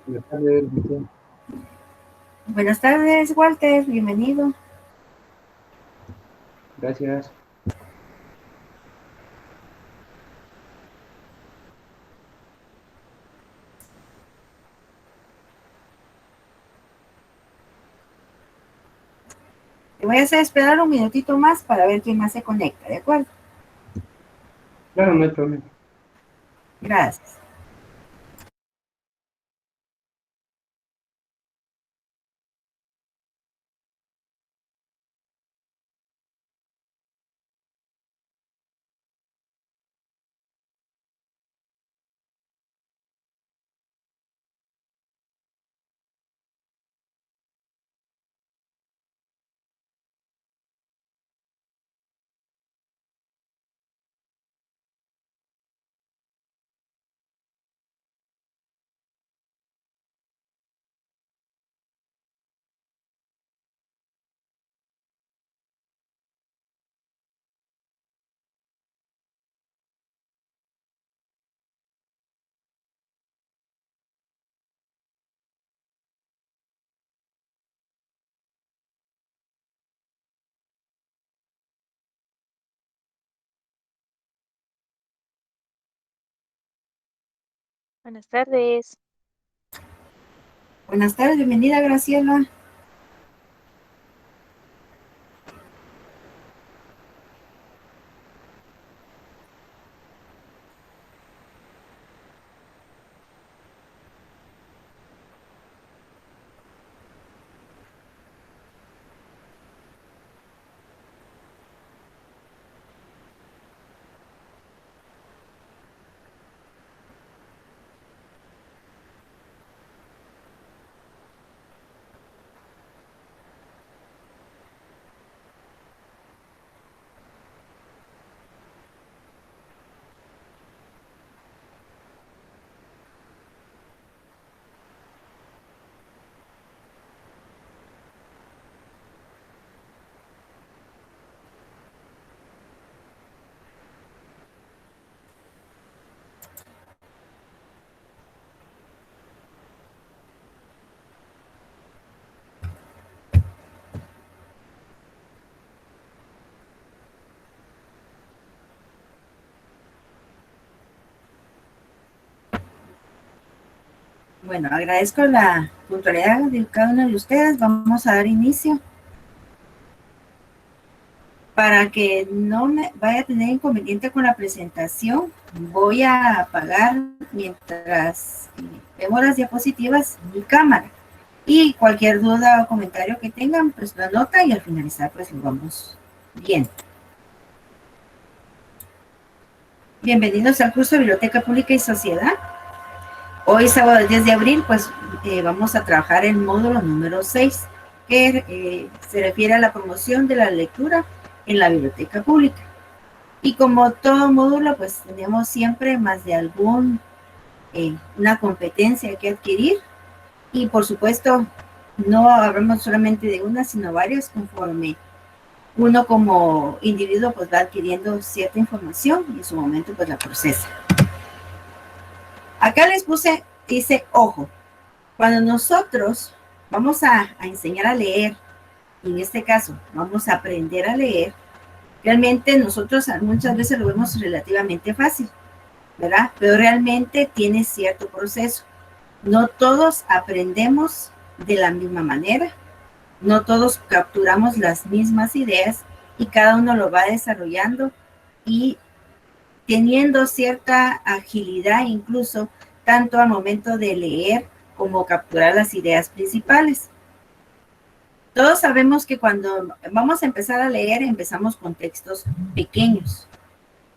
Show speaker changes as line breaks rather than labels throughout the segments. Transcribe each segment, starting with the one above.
Buenas tardes, Vicente.
Buenas tardes, Walter, bienvenido.
Gracias.
Te voy a hacer esperar un minutito más para ver quién más se conecta, ¿de acuerdo?
Claro, no hay problema.
Gracias.
Buenas tardes.
Buenas tardes, bienvenida, Graciela. Bueno, agradezco la puntualidad de cada uno de ustedes. Vamos a dar inicio. Para que no me vaya a tener inconveniente con la presentación, voy a apagar mientras vemos las diapositivas mi cámara. Y cualquier duda o comentario que tengan, pues lo anotan y al finalizar, pues lo vamos viendo. Bienvenidos al curso de Biblioteca Pública y Sociedad. Hoy, sábado 10 de abril, pues vamos a trabajar el módulo número 6, que se refiere a la promoción de la lectura en la biblioteca pública. Y como todo módulo, pues tenemos siempre más de una competencia que adquirir. Y por supuesto, no hablamos solamente de una, sino varias, conforme uno como individuo pues va adquiriendo cierta información y en su momento pues la procesa. Acá les puse, dice, ojo, cuando nosotros vamos a enseñar a leer, y en este caso vamos a aprender a leer, realmente nosotros muchas veces lo vemos relativamente fácil, ¿verdad? Pero realmente tiene cierto proceso. No todos aprendemos de la misma manera, no todos capturamos las mismas ideas y cada uno lo va desarrollando y teniendo cierta agilidad incluso tanto al momento de leer como capturar las ideas principales. Todos sabemos que cuando vamos a empezar a leer empezamos con textos pequeños.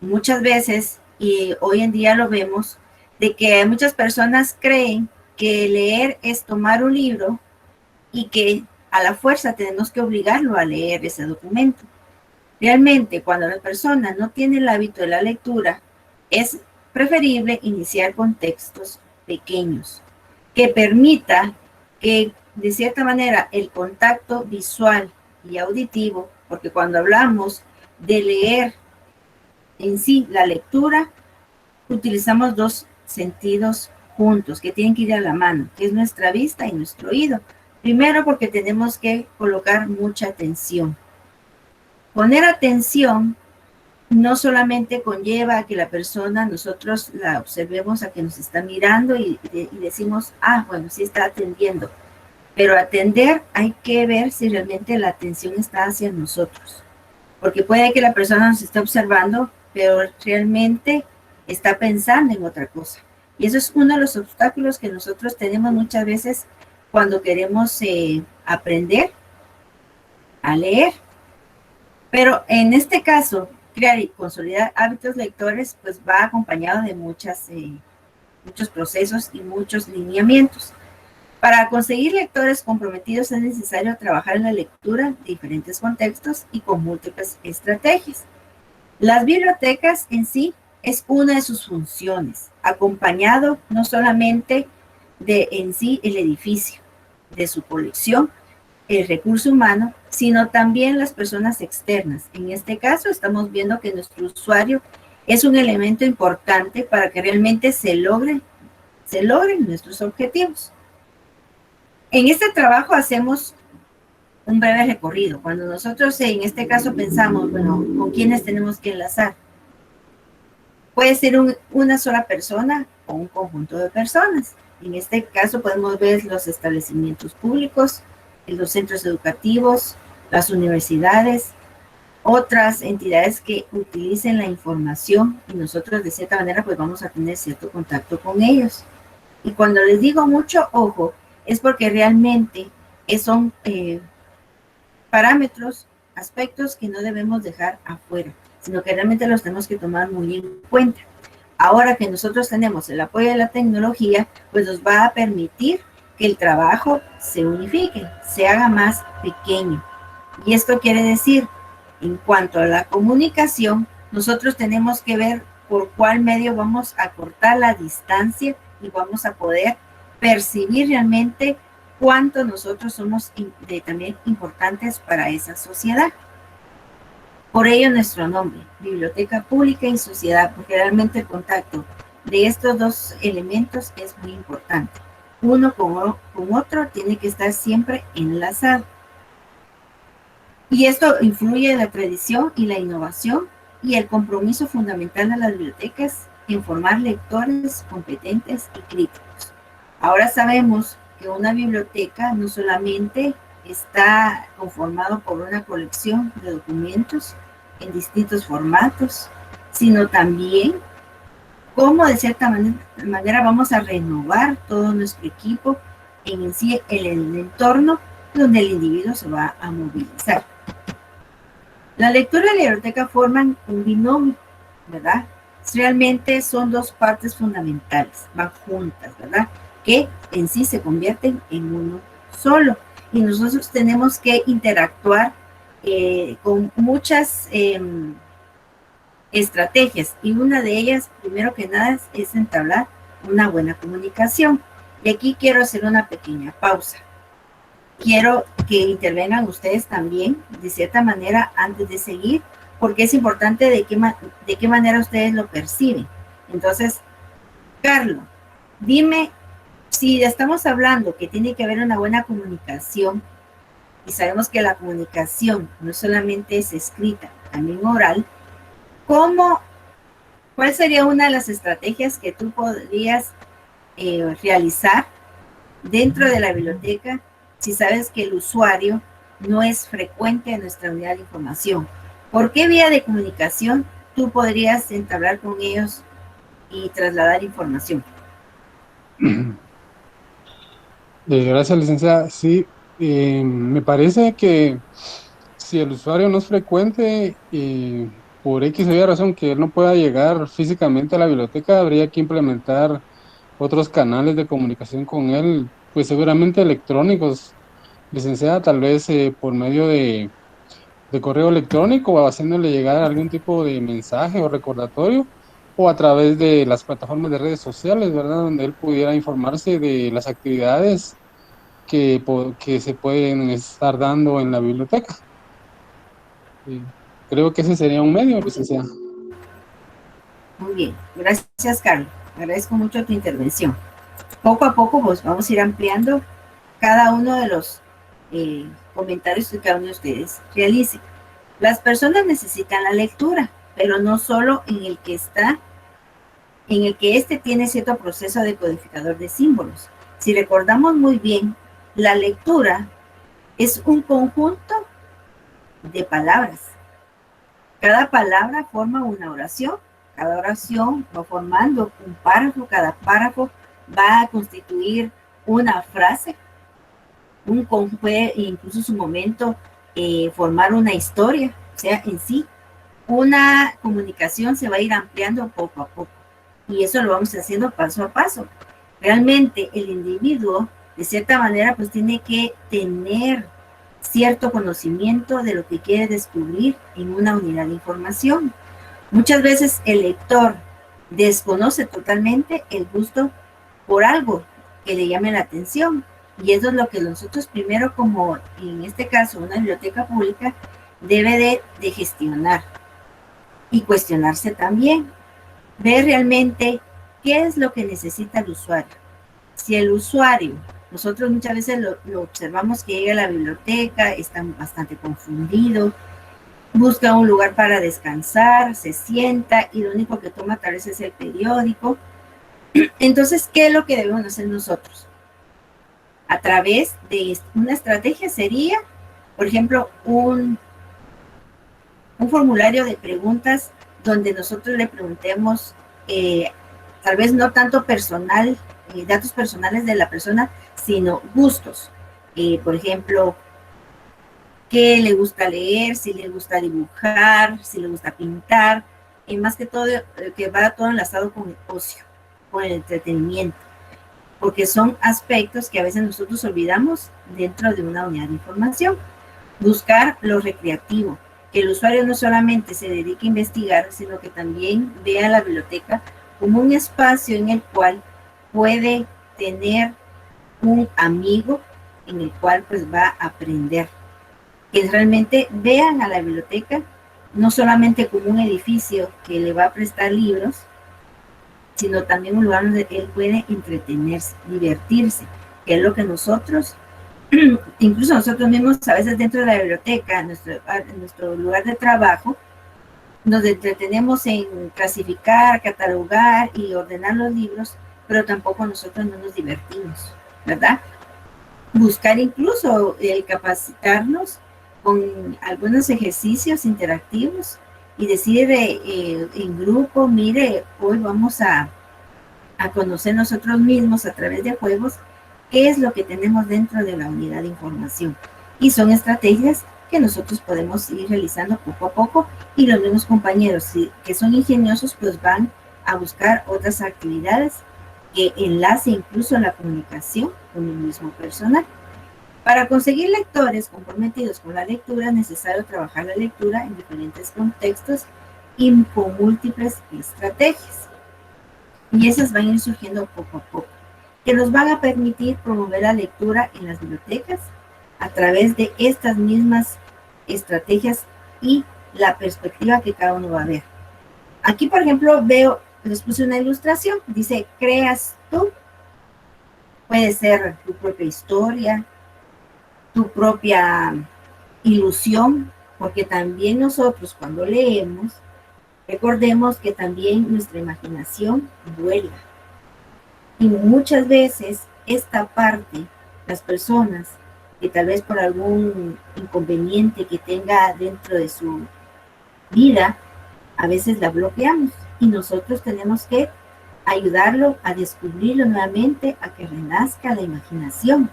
Muchas veces, y hoy en día lo vemos, de que muchas personas creen que leer es tomar un libro y que a la fuerza tenemos que obligarlo a leer ese documento. Realmente, cuando la persona no tiene el hábito de la lectura, es preferible iniciar con textos pequeños, que permita que, de cierta manera, el contacto visual y auditivo, porque cuando hablamos de leer en sí, la lectura, utilizamos dos sentidos juntos, que tienen que ir a la mano, que es nuestra vista y nuestro oído. Primero porque tenemos que colocar mucha atención. Poner atención no solamente conlleva a que la persona, nosotros la observemos a que nos está mirando y decimos, ah, bueno, sí está atendiendo. Pero atender hay que ver si realmente la atención está hacia nosotros. Porque puede que la persona nos esté observando, pero realmente está pensando en otra cosa. Y eso es uno de los obstáculos que nosotros tenemos muchas veces cuando queremos aprender a leer. Pero en este caso, crear y consolidar hábitos lectores, pues va acompañado de muchos procesos y muchos lineamientos. Para conseguir lectores comprometidos es necesario trabajar en la lectura de diferentes contextos y con múltiples estrategias. Las bibliotecas en sí es una de sus funciones, acompañado no solamente de en sí el edificio, de su colección, el recurso humano, sino también las personas externas. En este caso estamos viendo que nuestro usuario es un elemento importante para que realmente se logren nuestros objetivos. En este trabajo hacemos un breve recorrido. Cuando nosotros en este caso pensamos, bueno, ¿con quiénes tenemos que enlazar? Puede ser una sola persona o un conjunto de personas. En este caso podemos ver los establecimientos públicos, los centros educativos, las universidades, otras entidades que utilicen la información y nosotros de cierta manera pues vamos a tener cierto contacto con ellos. Y cuando les digo mucho ojo, es porque realmente son parámetros, aspectos que no debemos dejar afuera, sino que realmente los tenemos que tomar muy en cuenta. Ahora que nosotros tenemos el apoyo de la tecnología, pues nos va a permitir que el trabajo se unifique, se haga más pequeño. Y esto quiere decir, en cuanto a la comunicación, nosotros tenemos que ver por cuál medio vamos a cortar la distancia y vamos a poder percibir realmente cuánto nosotros somos también importantes para esa sociedad. Por ello nuestro nombre, Biblioteca Pública y Sociedad, porque realmente el contacto de estos dos elementos es muy importante. Uno con otro tiene que estar siempre enlazado. Y esto influye en la tradición y la innovación y el compromiso fundamental de las bibliotecas en formar lectores competentes y críticos. Ahora sabemos que una biblioteca no solamente está conformado por una colección de documentos en distintos formatos, sino también cómo de cierta manera vamos a renovar todo nuestro equipo en el entorno donde el individuo se va a movilizar. La lectura y la biblioteca forman un binomio, ¿verdad? Realmente son dos partes fundamentales, van juntas, ¿verdad? Que en sí se convierten en uno solo. Y nosotros tenemos que interactuar con muchas estrategias. Y una de ellas, primero que nada, es entablar una buena comunicación. Y aquí quiero hacer una pequeña pausa. Quiero que intervengan ustedes también, de cierta manera, antes de seguir, porque es importante de qué manera ustedes lo perciben. Entonces, Carlos, dime, si estamos hablando que tiene que haber una buena comunicación, y sabemos que la comunicación no solamente es escrita, también oral, ¿cuál sería una de las estrategias que tú podrías realizar dentro de la biblioteca si sabes que el usuario no es frecuente en nuestra unidad de información? ¿Por qué vía de comunicación tú podrías entablar con ellos y trasladar información?
Gracias, licenciada. Sí, me parece que si el usuario no es frecuente, por X o Y razón que él no pueda llegar físicamente a la biblioteca, habría que implementar otros canales de comunicación con él, pues seguramente electrónicos, licenciada, tal vez por medio de correo electrónico o haciéndole llegar algún tipo de mensaje o recordatorio, o a través de las plataformas de redes sociales, ¿verdad? Donde él pudiera informarse de las actividades que se pueden estar dando en la biblioteca. Creo que ese sería un medio, licenciada.
Muy bien, gracias, Carlos. Agradezco mucho tu intervención. poco a poco pues vamos a ir ampliando cada uno de los comentarios que cada uno de ustedes realice. Las personas necesitan la lectura, pero no solo en el que este tiene cierto proceso de codificador de símbolos. Si recordamos muy bien, la lectura es un conjunto de palabras. Cada palabra forma una oración. Cada oración va formando un párrafo. Cada párrafo va a constituir una frase. Puede incluso en su momento formar una historia. O sea, en sí, una comunicación se va a ir ampliando poco a poco. Y eso lo vamos haciendo paso a paso. Realmente el individuo, de cierta manera, pues tiene que tener cierto conocimiento de lo que quiere descubrir en una unidad de información. Muchas veces el lector desconoce totalmente el gusto por algo que le llame la atención. Y eso es lo que nosotros primero, como en este caso una biblioteca pública, debe de gestionar y cuestionarse también. Ver realmente qué es lo que necesita el usuario. Si el usuario, nosotros muchas veces lo observamos que llega a la biblioteca, está bastante confundido, busca un lugar para descansar, se sienta y lo único que toma tal vez es el periódico. Entonces, ¿qué es lo que debemos hacer nosotros? A través de una estrategia sería, por ejemplo, un formulario de preguntas donde nosotros le preguntemos, tal vez no tanto personal, datos personales de la persona, sino gustos. Por ejemplo, qué le gusta leer, si le gusta dibujar, si le gusta pintar, y más que todo, que va todo enlazado con el ocio, con el entretenimiento, porque son aspectos que a veces nosotros olvidamos dentro de una unidad de información. Buscar lo recreativo, que el usuario no solamente se dedique a investigar, sino que también vea la biblioteca como un espacio en el cual puede tener un amigo en el cual pues va a aprender. Que realmente vean a la biblioteca no solamente como un edificio que le va a prestar libros, sino también un lugar donde él puede entretenerse, divertirse, que es lo que nosotros, incluso nosotros mismos a veces dentro de la biblioteca, en nuestro lugar de trabajo, nos entretenemos en clasificar, catalogar y ordenar los libros, pero tampoco nosotros no nos divertimos, ¿verdad? Buscar incluso el capacitarnos con algunos ejercicios interactivos y decir en grupo, mire, hoy vamos a conocer nosotros mismos a través de juegos qué es lo que tenemos dentro de la unidad de información. Y son estrategias que nosotros podemos ir realizando poco a poco, y los mismos compañeros que son ingeniosos pues van a buscar otras actividades que enlace incluso la comunicación con el mismo personal. Para conseguir lectores comprometidos con la lectura es necesario trabajar la lectura en diferentes contextos y con múltiples estrategias. Y esas van a ir surgiendo poco a poco, que nos van a permitir promover la lectura en las bibliotecas a través de estas mismas estrategias y la perspectiva que cada uno va a ver. Aquí, por ejemplo, les puse una ilustración, dice, creas tú, puede ser tu propia historia, tu propia ilusión, porque también nosotros cuando leemos, recordemos que también nuestra imaginación vuela. Y muchas veces esta parte, las personas que tal vez por algún inconveniente que tenga dentro de su vida, a veces la bloqueamos y nosotros tenemos que ayudarlo a descubrirlo nuevamente, a que renazca la imaginación.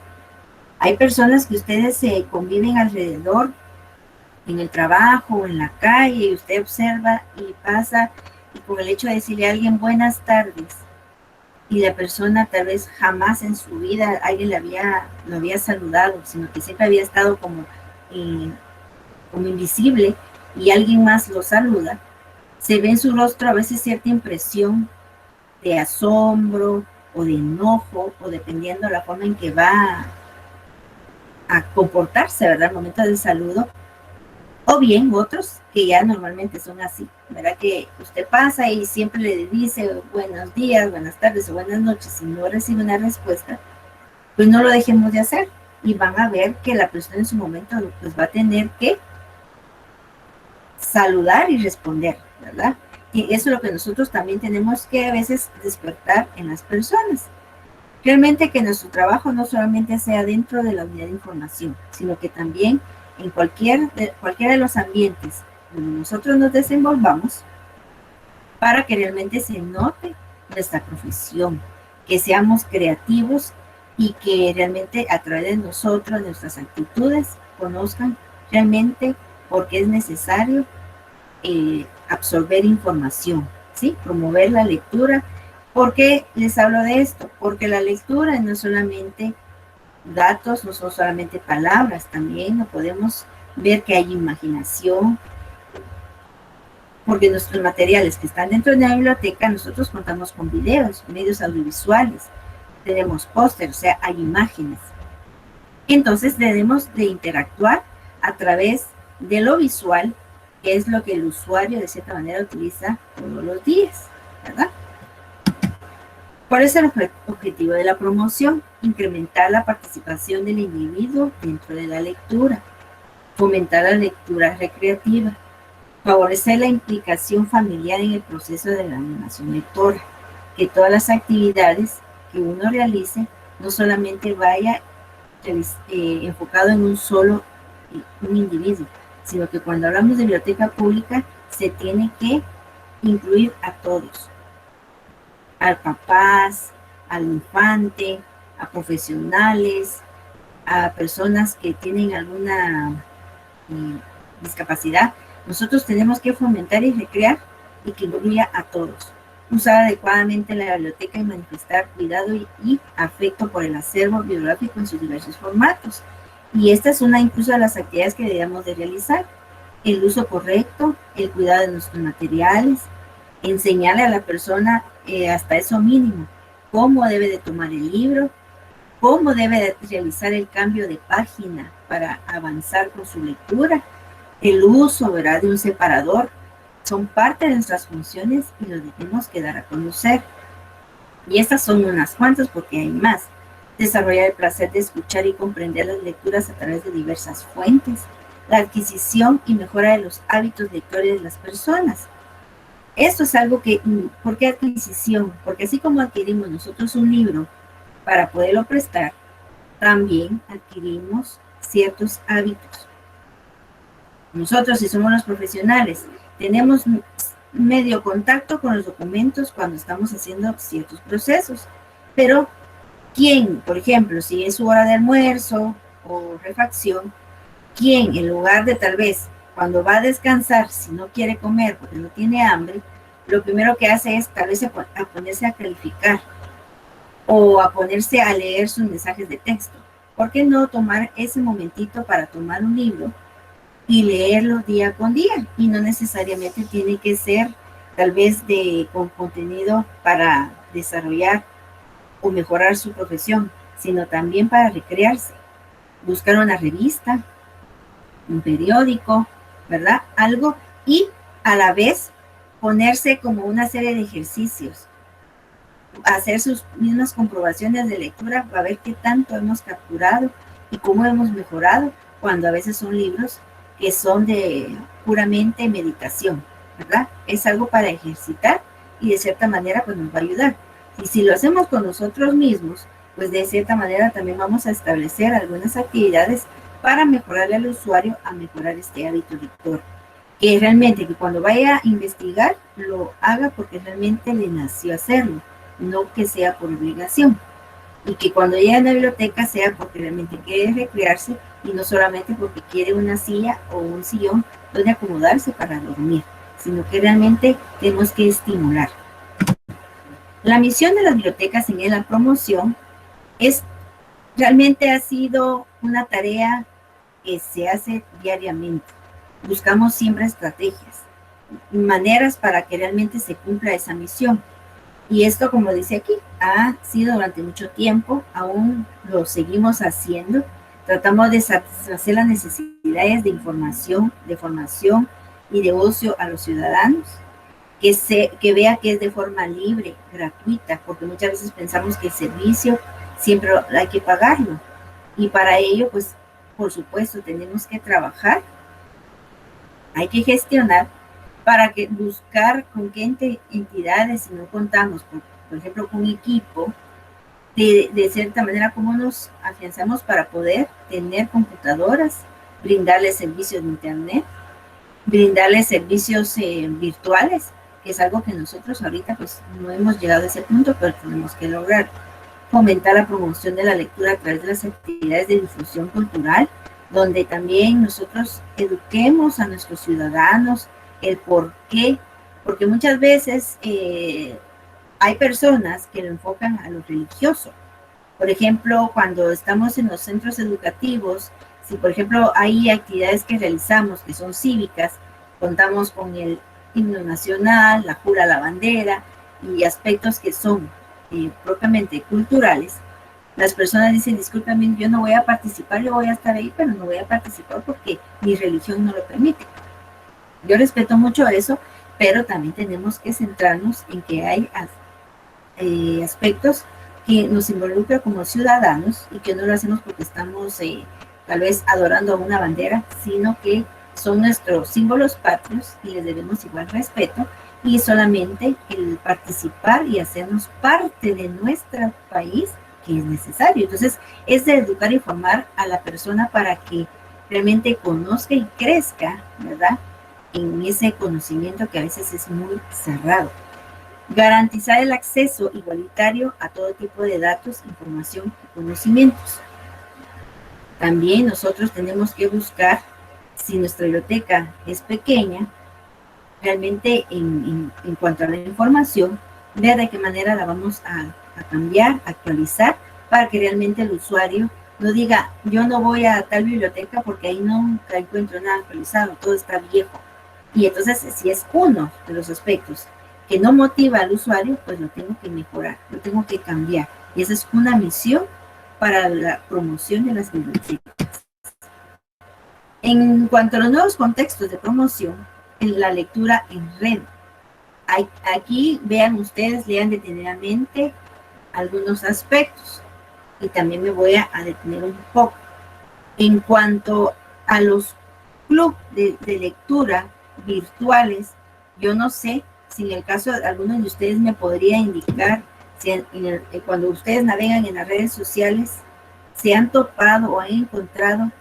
Hay personas que ustedes conviven alrededor en el trabajo, en la calle, y usted observa y pasa, y con el hecho de decirle a alguien buenas tardes, y la persona tal vez jamás en su vida alguien lo había saludado, sino que siempre había estado como invisible, y alguien más lo saluda, se ve en su rostro a veces cierta impresión de asombro o de enojo, o dependiendo de la forma en que va a comportarse, ¿verdad? Al momento del saludo, O bien otros que ya normalmente son así, ¿verdad? Que usted pasa y siempre le dice buenos días, buenas tardes o buenas noches y no recibe una respuesta, pues no lo dejemos de hacer y van a ver que la persona en su momento pues va a tener que saludar y responder, ¿verdad? Y eso es lo que nosotros también tenemos que a veces despertar en las personas. Realmente que nuestro trabajo no solamente sea dentro de la unidad de información, sino que también en cualquiera de los ambientes donde nosotros nos desenvolvamos para que realmente se note nuestra profesión, que seamos creativos y que realmente a través de nosotros, nuestras actitudes, conozcan realmente por qué es necesario absorber información, ¿sí? Promover la lectura. ¿Por qué les hablo de esto? Porque la lectura no es solamente datos, no son solamente palabras, también no podemos ver que hay imaginación, porque nuestros materiales que están dentro de la biblioteca, nosotros contamos con videos, medios audiovisuales, tenemos pósteres, o sea, hay imágenes. Entonces debemos de interactuar a través de lo visual, que es lo que el usuario de cierta manera utiliza todos los días, ¿verdad? ¿Cuál es el objetivo de la promoción? Incrementar la participación del individuo dentro de la lectura, fomentar la lectura recreativa, favorecer la implicación familiar en el proceso de la animación lectora, que todas las actividades que uno realice no solamente vaya enfocado en un individuo, sino que cuando hablamos de biblioteca pública se tiene que incluir a todos, a papás, al infante, a profesionales, a personas que tienen alguna discapacidad. Nosotros tenemos que fomentar y recrear y que incluya a todos. Usar adecuadamente la biblioteca y manifestar cuidado y afecto por el acervo bibliográfico en sus diversos formatos. Y esta es una incluso de las actividades que debemos de realizar. El uso correcto, el cuidado de nuestros materiales, enseñarle a la persona hasta eso mínimo, cómo debe de tomar el libro, cómo debe de realizar el cambio de página para avanzar con su lectura, el uso, ¿verdad?, de un separador, son parte de nuestras funciones y lo debemos que dar a conocer. Y estas son unas cuantas porque hay más. Desarrollar el placer de escuchar y comprender las lecturas a través de diversas fuentes, la adquisición y mejora de los hábitos lectores de las personas. Esto es algo que, ¿por qué adquisición? Porque así como adquirimos nosotros un libro para poderlo prestar, también adquirimos ciertos hábitos. Nosotros, si somos los profesionales, tenemos medio contacto con los documentos cuando estamos haciendo ciertos procesos, pero ¿quién, por ejemplo, si es su hora de almuerzo o refacción, quién en lugar de tal vez cuando va a descansar, si no quiere comer porque no tiene hambre, lo primero que hace es tal vez a ponerse a calificar o a ponerse a leer sus mensajes de texto? ¿Por qué no tomar ese momentito para tomar un libro y leerlo día con día? Y no necesariamente tiene que ser tal vez con contenido para desarrollar o mejorar su profesión, sino también para recrearse, buscar una revista, un periódico, ¿verdad? Algo, y a la vez ponerse como una serie de ejercicios, hacer sus mismas comprobaciones de lectura para ver qué tanto hemos capturado y cómo hemos mejorado, cuando a veces son libros que son de puramente meditación, ¿verdad? Es algo para ejercitar y de cierta manera pues nos va a ayudar. Y si lo hacemos con nosotros mismos, pues de cierta manera también vamos a establecer algunas actividades para mejorarle al usuario a mejorar este hábito lector. Que realmente que cuando vaya a investigar lo haga porque realmente le nació hacerlo, no que sea por obligación. Y que cuando llegue a la biblioteca sea porque realmente quiere recrearse y no solamente porque quiere una silla o un sillón donde acomodarse para dormir, sino que realmente tenemos que estimular. La misión de las bibliotecas en la promoción realmente ha sido una tarea que se hace diariamente. Buscamos siempre estrategias, maneras para que realmente se cumpla esa misión. Y esto, como dice aquí, ha sido durante mucho tiempo, aún lo seguimos haciendo. Tratamos de satisfacer las necesidades de información, de formación y de ocio a los ciudadanos, que vea que es de forma libre, gratuita, porque muchas veces pensamos que el servicio siempre hay que pagarlo. Y para ello, pues, por supuesto, tenemos que trabajar, hay que gestionar para que buscar con qué entidades, si no contamos, por ejemplo, con equipo, de cierta manera, cómo nos afianzamos para poder tener computadoras, brindarles servicios de internet, brindarles servicios virtuales, que es algo que nosotros ahorita pues no hemos llegado a ese punto, pero tenemos que lograr. Fomentar la promoción de la lectura a través de las actividades de difusión cultural, donde también nosotros eduquemos a nuestros ciudadanos el por qué, porque muchas veces hay personas que lo enfocan a lo religioso. Por ejemplo, cuando estamos en los centros educativos, si por ejemplo hay actividades que realizamos que son cívicas, contamos con el himno nacional, la jura a la bandera y aspectos que son propiamente culturales, las personas dicen, discúlpame, yo no voy a participar, yo voy a estar ahí, pero no voy a participar porque mi religión no lo permite. Yo respeto mucho eso, pero también tenemos que centrarnos en que hay aspectos que nos involucran como ciudadanos y que no lo hacemos porque estamos tal vez adorando a una bandera, sino que son nuestros símbolos patrios y les debemos igual respeto, y solamente el participar y hacernos parte de nuestro país que es necesario. Entonces, es de educar y formar a la persona para que realmente conozca y crezca, ¿verdad?, en ese conocimiento que a veces es muy cerrado. Garantizar el acceso igualitario a todo tipo de datos, información y conocimientos. También nosotros tenemos que buscar, si nuestra biblioteca es pequeña, realmente en cuanto a la información, ver de qué manera la vamos a cambiar, actualizar, para que realmente el usuario no diga, yo no voy a tal biblioteca porque ahí nunca encuentro nada actualizado, todo está viejo. Y entonces, si es uno de los aspectos que no motiva al usuario, pues lo tengo que mejorar, lo tengo que cambiar. Y esa es una misión para la promoción de las bibliotecas. En cuanto a los nuevos contextos de promoción, en la lectura en red, aquí vean ustedes, lean detenidamente algunos aspectos y también me voy a detener un poco. En cuanto a los clubes de lectura virtuales, yo no sé si en el caso de algunos de ustedes me podría indicar si cuando ustedes navegan en las redes sociales se han topado o han encontrado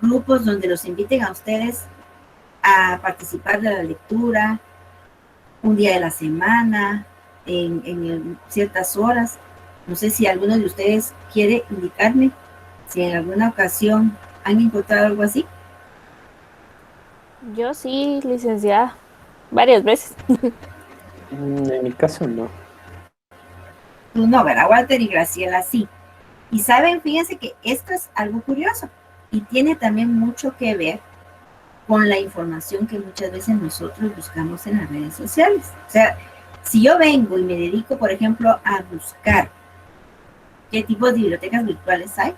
grupos donde los inviten a ustedes a participar de la lectura un día de la semana, en ciertas horas. No sé si alguno de ustedes quiere indicarme si en alguna ocasión han encontrado algo así.
Yo sí, licenciada, varias veces.
En mi caso no.
Tú no, ¿verdad, Walter? Y Graciela sí. Y saben, fíjense que esto es algo curioso y tiene también mucho que ver con la información que muchas veces nosotros buscamos en las redes sociales. O sea, si yo vengo y me dedico, por ejemplo, a buscar qué tipo de bibliotecas virtuales hay,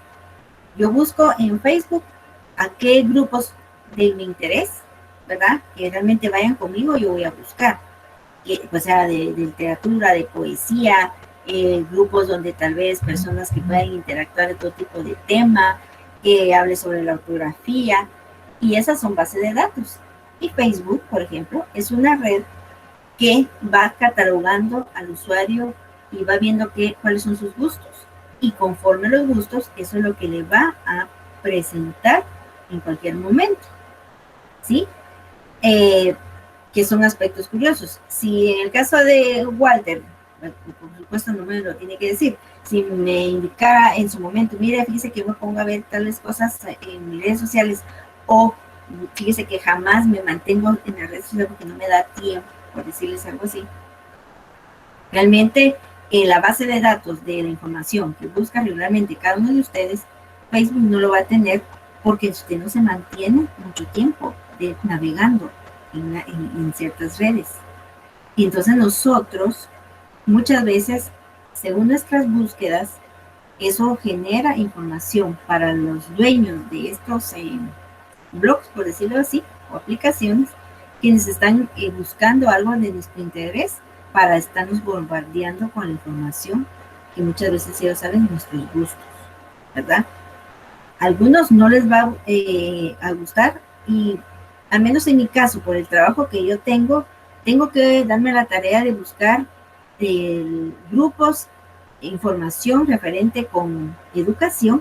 yo busco en Facebook a qué grupos de mi interés, ¿verdad?, que realmente vayan conmigo, yo voy a buscar. O sea, de literatura, de poesía, grupos donde tal vez personas que puedan interactuar de todo tipo de tema, que hable sobre la ortografía, y esas son bases de datos. Y Facebook, por ejemplo, es una red que va catalogando al usuario y va viendo cuáles son sus gustos. Y conforme a los gustos, eso es lo que le va a presentar en cualquier momento, ¿sí? Que son aspectos curiosos. Si en el caso de Walter, por supuesto no me lo tiene que decir, si me indicara en su momento, mire, fíjese que me pongo a ver tales cosas en mis redes sociales, o fíjese que jamás me mantengo en las redes sociales porque no me da tiempo, por decirles algo así. Realmente, la base de datos de la información que busca regularmente cada uno de ustedes, Facebook no lo va a tener porque usted no se mantiene mucho tiempo navegando en ciertas redes. Y entonces nosotros, muchas veces, según nuestras búsquedas, Eso genera información para los dueños de estos blogs, por decirlo así, o aplicaciones, quienes están buscando algo de nuestro interés para estarnos bombardeando con la información que muchas veces ellos saben nuestros gustos, ¿verdad? A algunos no les va a gustar y al menos en mi caso, por el trabajo que yo tengo que darme la tarea de buscar grupos, información referente con educación,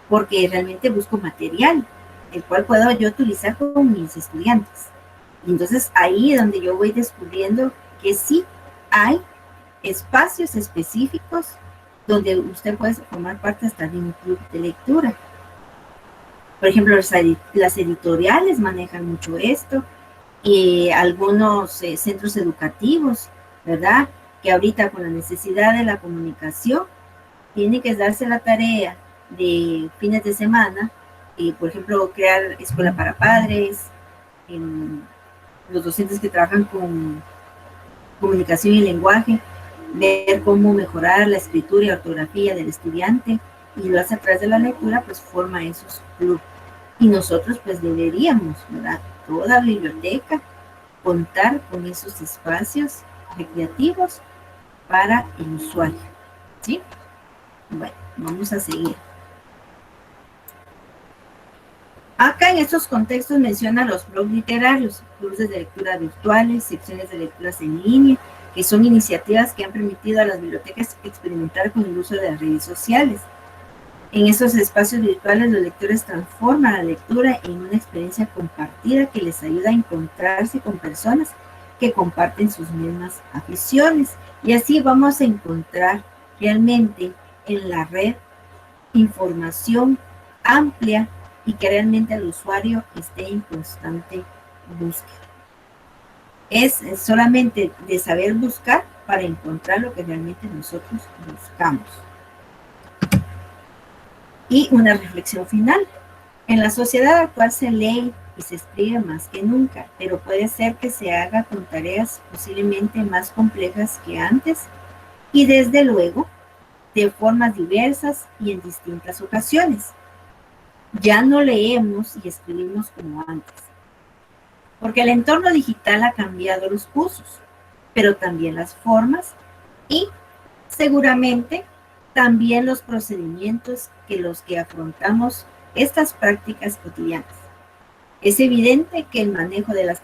porque realmente busco material, el cual puedo yo utilizar con mis estudiantes. Y entonces ahí es donde yo voy descubriendo que sí hay espacios específicos donde usted puede formar parte hasta de un club de lectura. Por ejemplo, las editoriales manejan mucho esto, y algunos centros educativos, ¿verdad? Que ahorita con la necesidad de la comunicación, tiene que darse la tarea de fines de semana, por ejemplo, crear escuela para padres, los docentes que trabajan con comunicación y lenguaje, ver cómo mejorar la escritura y ortografía del estudiante, y lo hace a través de la lectura, pues forma esos clubes. Y nosotros pues deberíamos, ¿verdad? Toda biblioteca contar con esos espacios recreativos para el usuario, ¿sí? Bueno, vamos a seguir. Acá en estos contextos menciona los blogs literarios, clubes de lectura virtuales, secciones de lecturas en línea, que son iniciativas que han permitido a las bibliotecas experimentar con el uso de las redes sociales. En estos espacios virtuales, los lectores transforman la lectura en una experiencia compartida que les ayuda a encontrarse con personas que comparten sus mismas aficiones. Y así vamos a encontrar realmente en la red información amplia y que realmente el usuario esté en constante búsqueda. Es solamente de saber buscar para encontrar lo que realmente nosotros buscamos. Y una reflexión final. En la sociedad actual se lee y se escribe más que nunca, pero puede ser que se haga con tareas posiblemente más complejas que antes y desde luego de formas diversas y en distintas ocasiones. Ya no leemos y escribimos como antes, porque el entorno digital ha cambiado los usos, pero también las formas y seguramente también los procedimientos que los que afrontamos estas prácticas cotidianas. Es evidente que el manejo de las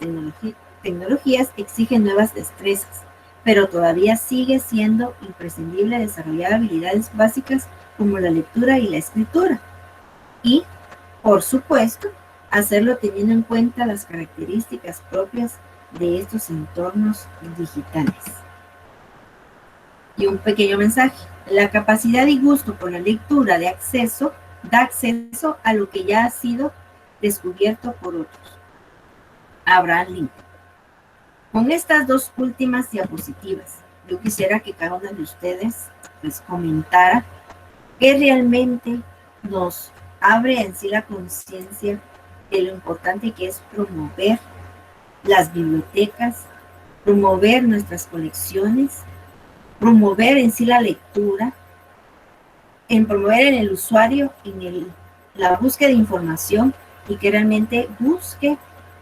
tecnologías exige nuevas destrezas, pero todavía sigue siendo imprescindible desarrollar habilidades básicas como la lectura y la escritura. Y, por supuesto, hacerlo teniendo en cuenta las características propias de estos entornos digitales. Y un pequeño mensaje. La capacidad y gusto por la lectura da acceso a lo que ya ha sido descubierto por otros. Abraham Lincoln. Con estas dos últimas diapositivas, yo quisiera que cada uno de ustedes les comentara qué realmente nos abre en sí la conciencia de lo importante que es promover las bibliotecas, promover nuestras colecciones, promover en sí la lectura, en promover en el usuario la búsqueda de información y que realmente busque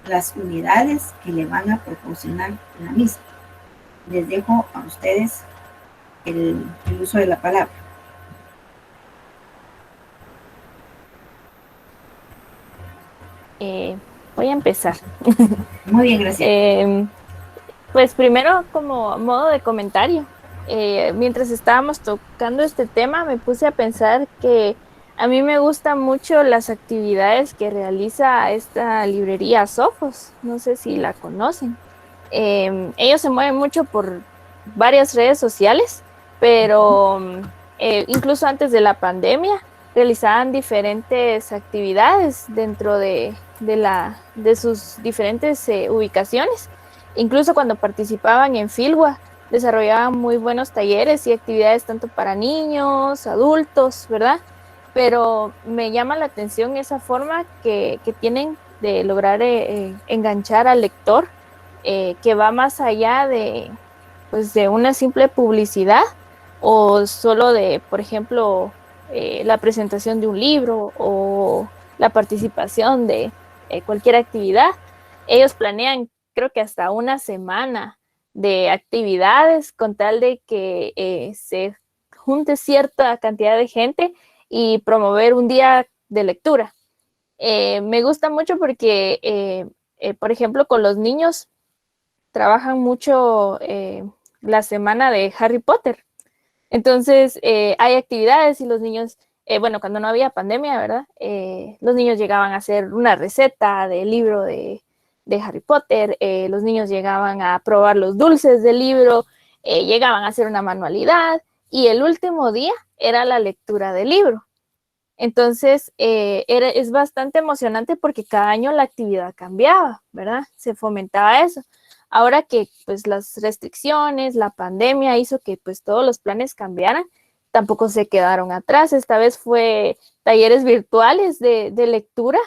las unidades que le van a proporcionar la misma. Les dejo a ustedes el uso de la palabra.
Voy a empezar.
Muy bien, gracias.
Pues primero, como modo de comentario, mientras estábamos tocando este tema, me puse a pensar que a mí me gustan mucho las actividades que realiza esta librería Sofos. No sé si la conocen. Ellos se mueven mucho por varias redes sociales, pero incluso antes de la pandemia realizaban diferentes actividades dentro de sus diferentes ubicaciones. Incluso cuando participaban en Filwa, desarrollaban muy buenos talleres y actividades tanto para niños, adultos, ¿verdad? Pero me llama la atención esa forma que tienen de lograr enganchar al lector, que va más allá pues de una simple publicidad o solo de, por ejemplo, la presentación de un libro o la participación de cualquier actividad, ellos planean, creo que hasta una semana de actividades con tal de que se junte cierta cantidad de gente y promover un día de lectura. Me gusta mucho porque, por ejemplo, con los niños trabajan mucho la semana de Harry Potter. Entonces, hay actividades y los niños, bueno, cuando no había pandemia, ¿verdad? Los niños llegaban a hacer una receta del libro de Harry Potter, los niños llegaban a probar los dulces del libro, llegaban a hacer una manualidad y el último día era la lectura del libro. Entonces, es bastante emocionante porque cada año la actividad cambiaba, ¿verdad? Se fomentaba eso. Ahora que pues las restricciones, la pandemia hizo que pues todos los planes cambiaran, tampoco se quedaron atrás. Esta vez fue talleres virtuales de lectura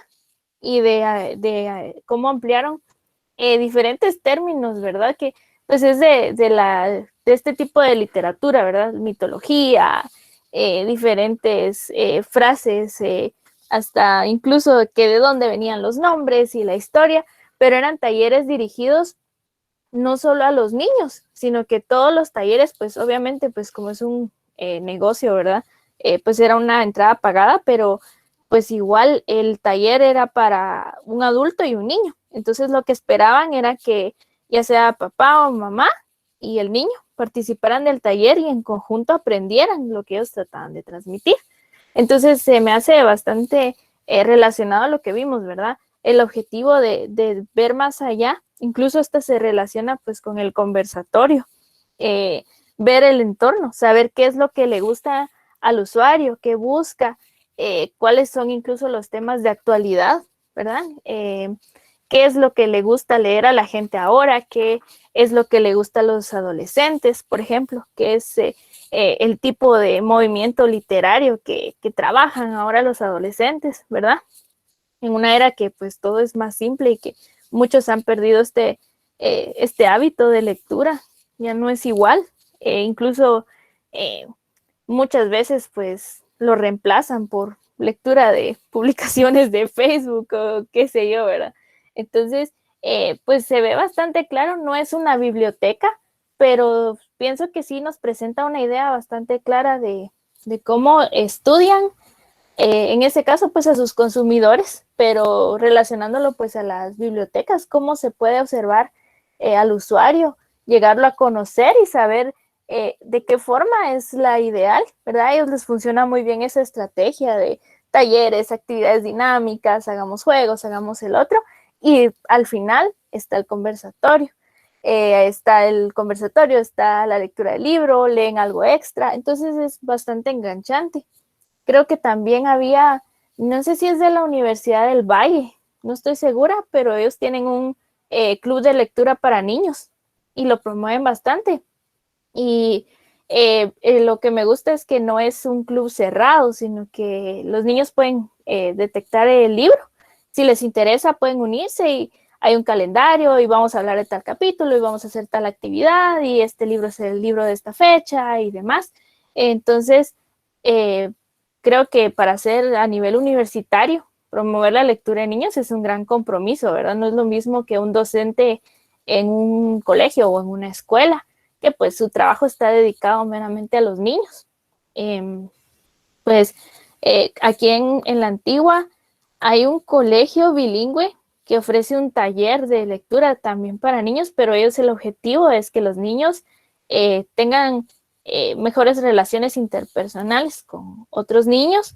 y de cómo ampliaron diferentes términos, ¿verdad? Que pues es de este tipo de literatura, ¿verdad? Mitología, diferentes frases, hasta incluso que de dónde venían los nombres y la historia, pero eran talleres dirigidos no solo a los niños, sino que todos los talleres, pues obviamente, pues como es un negocio, ¿verdad? Pues era una entrada pagada, pero pues igual el taller era para un adulto y un niño. Entonces lo que esperaban era que ya sea papá o mamá y el niño participaran del taller y en conjunto aprendieran lo que ellos trataban de transmitir. Entonces se me hace bastante relacionado a lo que vimos, ¿verdad? El objetivo de ver más allá, incluso hasta se relaciona pues con el conversatorio, ver el entorno, saber qué es lo que le gusta al usuario, qué busca, cuáles son incluso los temas de actualidad, ¿verdad? Qué es lo que le gusta leer a la gente ahora, qué es lo que le gusta a los adolescentes, por ejemplo, qué es el tipo de movimiento literario que trabajan ahora los adolescentes, ¿verdad? En una era que pues todo es más simple y que muchos han perdido este hábito de lectura, ya no es igual, incluso muchas veces pues lo reemplazan por lectura de publicaciones de Facebook o qué sé yo, ¿verdad? Entonces, pues se ve bastante claro, no es una biblioteca, pero pienso que sí nos presenta una idea bastante clara de cómo estudian, en ese caso, pues a sus consumidores, pero relacionándolo pues a las bibliotecas, cómo se puede observar al usuario, llegarlo a conocer y saber de qué forma es la ideal, ¿verdad? A ellos les funciona muy bien esa estrategia de talleres, actividades dinámicas, hagamos juegos, hagamos el otro, y al final está el conversatorio. Está la lectura del libro, leen algo extra, entonces es bastante enganchante. Creo que también había, no sé si es de la Universidad del Valle, no estoy segura, pero ellos tienen un club de lectura para niños y lo promueven bastante. Y lo que me gusta es que no es un club cerrado, sino que los niños pueden detectar el libro. Si les interesa, pueden unirse y hay un calendario y vamos a hablar de tal capítulo y vamos a hacer tal actividad y este libro es el libro de esta fecha y demás. Entonces, creo que para hacer a nivel universitario, promover la lectura de niños es un gran compromiso, ¿verdad? No es lo mismo que un docente en un colegio o en una escuela, que pues su trabajo está dedicado meramente a los niños. Pues aquí en La Antigua hay un colegio bilingüe que ofrece un taller de lectura también para niños, pero ellos el objetivo es que los niños tengan mejores relaciones interpersonales con otros niños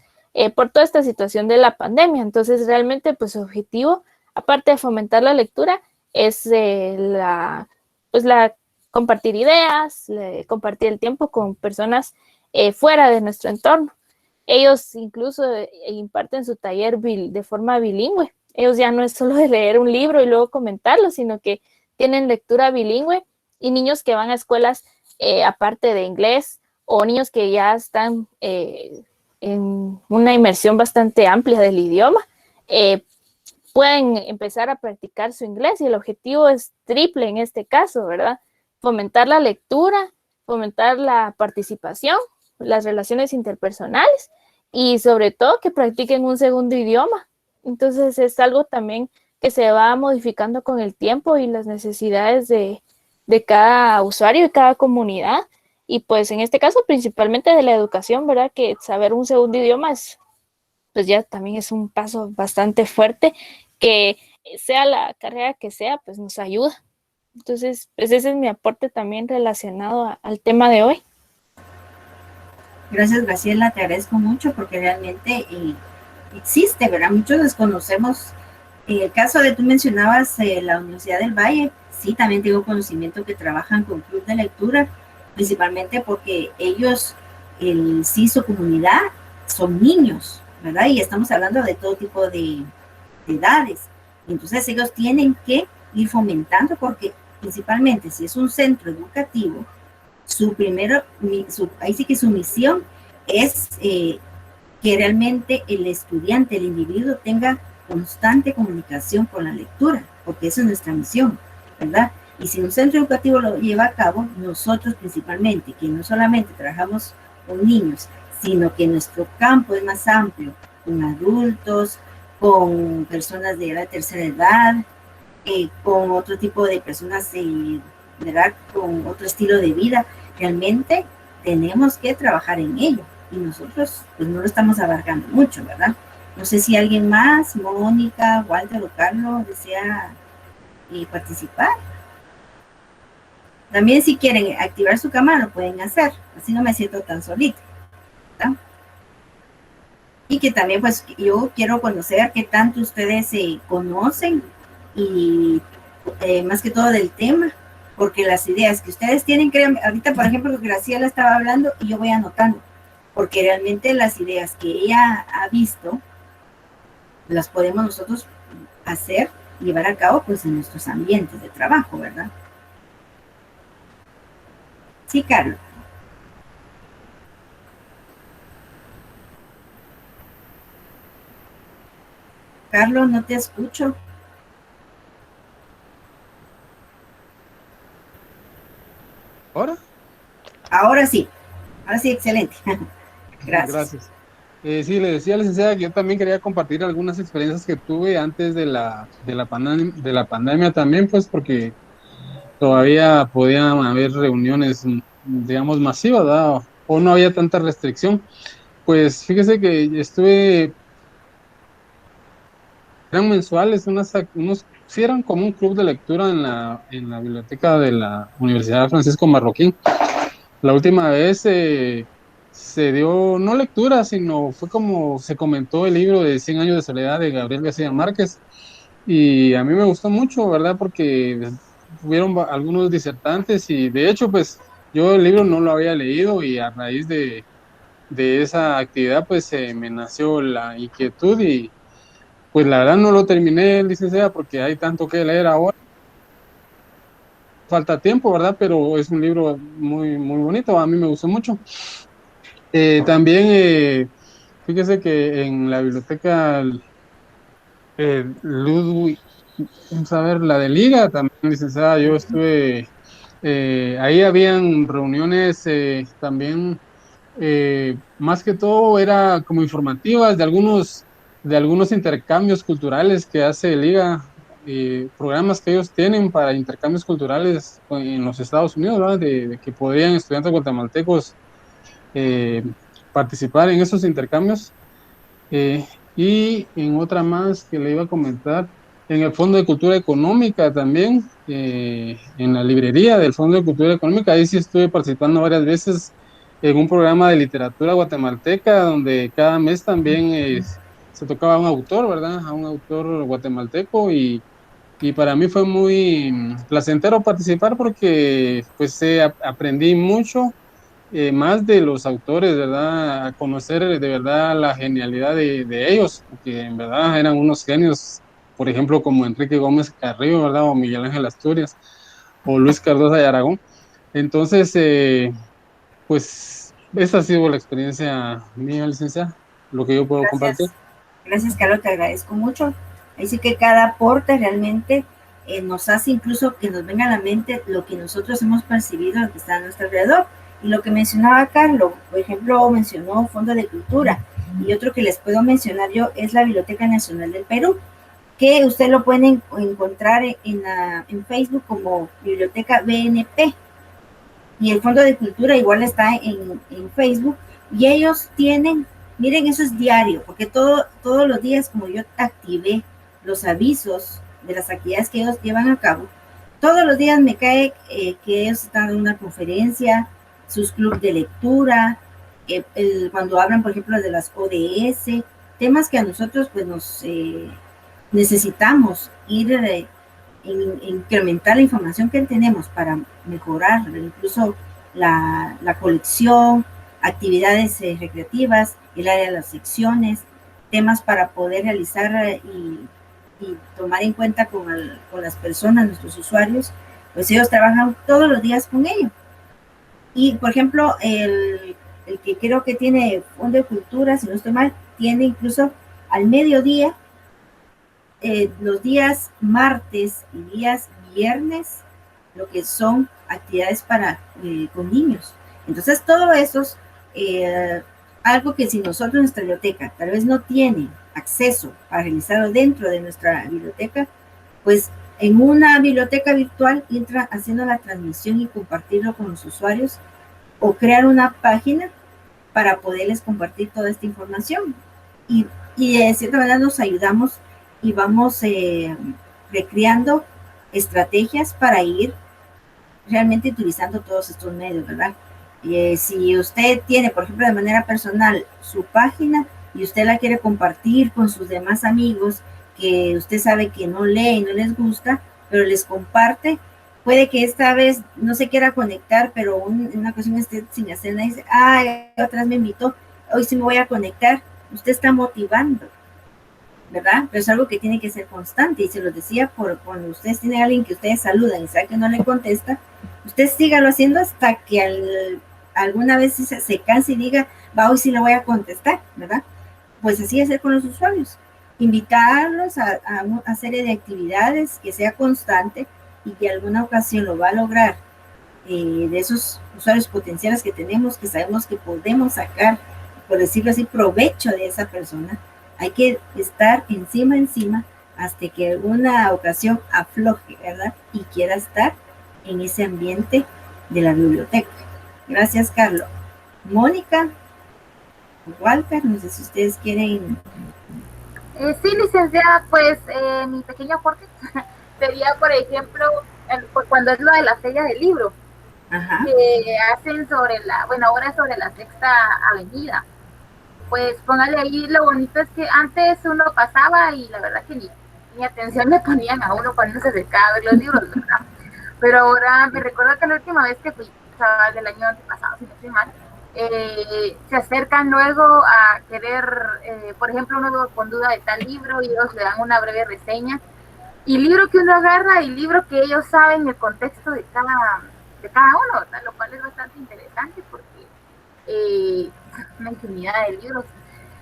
por toda esta situación de la pandemia. Entonces realmente pues su objetivo, aparte de fomentar la lectura, es compartir ideas, compartir el tiempo con personas fuera de nuestro entorno. Ellos incluso imparten su taller de forma bilingüe. Ellos ya no es solo de leer un libro y luego comentarlo, sino que tienen lectura bilingüe y niños que van a escuelas aparte de inglés o niños que ya están en una inmersión bastante amplia del idioma, pueden empezar a practicar su inglés y el objetivo es triple en este caso, ¿verdad? Fomentar la lectura, fomentar la participación, las relaciones interpersonales y sobre todo que practiquen un segundo idioma. Entonces es algo también que se va modificando con el tiempo y las necesidades de cada usuario y cada comunidad. Y pues en este caso principalmente de la educación, ¿verdad? Que saber un segundo idioma es, pues ya también es un paso bastante fuerte, que sea la carrera que sea, pues nos ayuda. Entonces, pues ese es mi aporte también relacionado al tema de hoy.
Gracias, Graciela, te agradezco mucho porque realmente existe, ¿verdad? Muchos desconocemos. En el caso de, tú mencionabas la Universidad del Valle, sí, también tengo conocimiento que trabajan con club de lectura, principalmente porque ellos, sí, su comunidad son niños, ¿verdad? Y estamos hablando de todo tipo de edades. Entonces ellos tienen que ir fomentando porque principalmente si es un centro educativo, ahí sí que su misión es que realmente el estudiante, el individuo tenga constante comunicación con la lectura, porque esa es nuestra misión, ¿verdad? Y si un centro educativo lo lleva a cabo, nosotros principalmente, que no solamente trabajamos con niños, sino que nuestro campo es más amplio, con adultos, con personas de la tercera edad, con otro tipo de personas, ¿verdad? Con otro estilo de vida, realmente tenemos que trabajar en ello y nosotros pues no lo estamos abarcando mucho, ¿verdad? No sé si alguien más, Mónica, Walter o Carlos, desea participar. También si quieren activar su cámara lo pueden hacer, así no me siento tan solita, ¿verdad? Y que también pues yo quiero conocer qué tanto ustedes se conocen y más que todo del tema, porque las ideas que ustedes tienen, créanme, ahorita por ejemplo Graciela estaba hablando y yo voy anotando, porque realmente las ideas que ella ha visto las podemos nosotros hacer, llevar a cabo pues en nuestros ambientes de trabajo, ¿verdad? Sí, Carlos. Carlos, no te escucho.
¿Ahora?
Ahora sí, excelente. Gracias.
Sí, le decía a la licenciada que yo también quería compartir algunas experiencias que tuve antes de la pandemia también, pues porque todavía podían haber reuniones, digamos, masivas, ¿verdad? O no había tanta restricción. Pues fíjese que eran mensuales, sí eran como un club de lectura en la biblioteca de la Universidad Francisco Marroquín. La última vez se dio, no lectura, sino fue como se comentó el libro de 100 años de soledad de Gabriel García Márquez. Y a mí me gustó mucho, ¿verdad? Porque hubieron algunos disertantes y de hecho, pues yo el libro no lo había leído y a raíz de esa actividad, pues me nació la inquietud y pues la verdad no lo terminé, licenciada, porque hay tanto que leer ahora. Falta tiempo, ¿verdad? Pero es un libro muy, muy bonito, a mí me gustó mucho. También, fíjese que en la biblioteca Ludwig, vamos a ver, la de Liga, también, licenciada, yo estuve, ahí habían reuniones también, más que todo era como informativas de algunos intercambios culturales que hace Liga, programas que ellos tienen para intercambios culturales en los Estados Unidos, ¿verdad? De que podrían estudiantes guatemaltecos eh, participar en esos intercambios. Y en otra más que le iba a comentar, en el Fondo de Cultura Económica también, en la librería del Fondo de Cultura Económica, ahí sí estuve participando varias veces en un programa de literatura guatemalteca, donde cada mes también se tocaba a un autor, ¿verdad? A un autor guatemalteco y para mí fue muy placentero participar porque pues aprendí mucho más de los autores, ¿verdad? A conocer de verdad la genialidad de ellos, porque en verdad eran unos genios, por ejemplo, como Enrique Gómez Carrillo, ¿verdad? O Miguel Ángel Asturias, o Luis Cardosa de Aragón. Entonces, pues, esa ha sido la experiencia mía, licenciada, lo que yo puedo compartir.
Gracias, Carlos, te agradezco mucho. Así que cada aporte realmente nos hace incluso que nos venga a la mente lo que nosotros hemos percibido, lo que está a nuestro alrededor. Y lo que mencionaba Carlos, por ejemplo, mencionó Fondo de Cultura. Y otro que les puedo mencionar yo es la Biblioteca Nacional del Perú, que usted lo pueden encontrar en Facebook como Biblioteca BNP. Y el Fondo de Cultura igual está en Facebook. Y ellos tienen, miren, eso es diario, porque todos los días, como yo activé los avisos de las actividades que ellos llevan a cabo, todos los días me cae que ellos están en una conferencia, sus clubes de lectura, cuando hablan, por ejemplo, de las ODS, temas que a nosotros pues nos necesitamos ir incrementar la información que tenemos para mejorar incluso la colección, actividades recreativas, el área de las secciones, temas para poder realizar y tomar en cuenta con las personas, nuestros usuarios, pues ellos trabajan todos los días con ello. Y, por ejemplo, el que creo que tiene Fondo de Cultura, si no estoy mal, tiene incluso al mediodía, los días martes y días viernes, lo que son actividades con niños. Entonces, todo eso es algo que si nosotros, nuestra biblioteca, tal vez no tiene acceso para realizarlo dentro de nuestra biblioteca, pues en una biblioteca virtual entra haciendo la transmisión y compartirlo con los usuarios o crear una página para poderles compartir toda esta información. Y de cierta manera nos ayudamos y vamos recreando estrategias para ir realmente utilizando todos estos medios, ¿verdad? Si usted tiene, por ejemplo, de manera personal su página y usted la quiere compartir con sus demás amigos que usted sabe que no lee y no les gusta, pero les comparte, puede que esta vez no se quiera conectar, pero en una ocasión esté sin hacer nada y dice, otra vez me invitó, hoy sí me voy a conectar. Usted está motivando, ¿verdad? Pero es algo que tiene que ser constante, y se lo decía, cuando ustedes tienen a alguien que ustedes saludan y saben que no le contesta, usted sígalo haciendo hasta que alguna vez se canse y diga, hoy sí le voy a contestar, ¿verdad? Pues así es con los usuarios, invitarlos a una serie de actividades que sea constante y que alguna ocasión lo va a lograr, de esos usuarios potenciales que tenemos, que sabemos que podemos sacar, por decirlo así, provecho de esa persona. Hay que estar encima hasta que alguna ocasión afloje, ¿verdad? Y quiera estar en ese ambiente de la biblioteca. Gracias, Carlos. Mónica, Walter, no sé si ustedes quieren.
Sí, licenciada, pues mi pequeño aporte sería, por ejemplo, cuando es lo de la feria del libro, que hacen ahora sobre la Sexta Avenida. Pues póngale ahí, lo bonito es que antes uno pasaba y la verdad que ni atención le ponían a uno cuando se acercaba a ver los libros, ¿verdad? Pero ahora me recuerdo que la última vez que fui, del año antepasado, si no estoy mal, se acercan luego a querer, por ejemplo, uno con duda de tal libro y ellos le dan una breve reseña, y libro que uno agarra y libro que ellos saben el contexto de cada uno, ¿verdad? Lo cual es bastante interesante porque una infinidad de libros.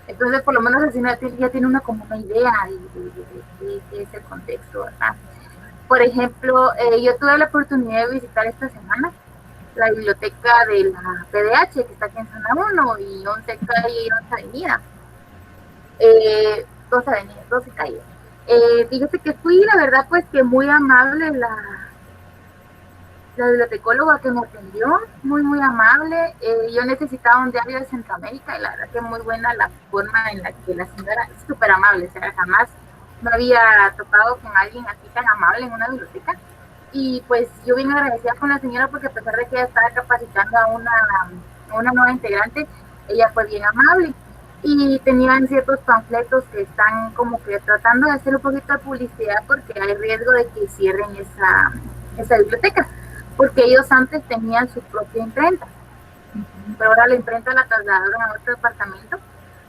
Entonces, por lo menos así ya tiene una como una idea de ese contexto, ¿verdad? Por ejemplo, yo tuve la oportunidad de visitar esta semana la biblioteca de la PDH, que está aquí en Zona 1, y 11 calle y 11 avenida. 12 calles. Fíjate que fui, la verdad, pues que muy amable la bibliotecóloga que me atendió, muy amable. Yo necesitaba un diario de Centroamérica y la verdad que muy buena la forma en la que la señora es súper amable, o sea, jamás me había topado con alguien así tan amable en una biblioteca. Y pues yo bien agradecida con la señora porque a pesar de que ella estaba capacitando a una nueva integrante, ella fue bien amable. Y tenían ciertos panfletos que están como que tratando de hacer un poquito de publicidad porque hay riesgo de que cierren esa biblioteca, porque ellos antes tenían su propia imprenta, pero ahora la imprenta la trasladaron a otro departamento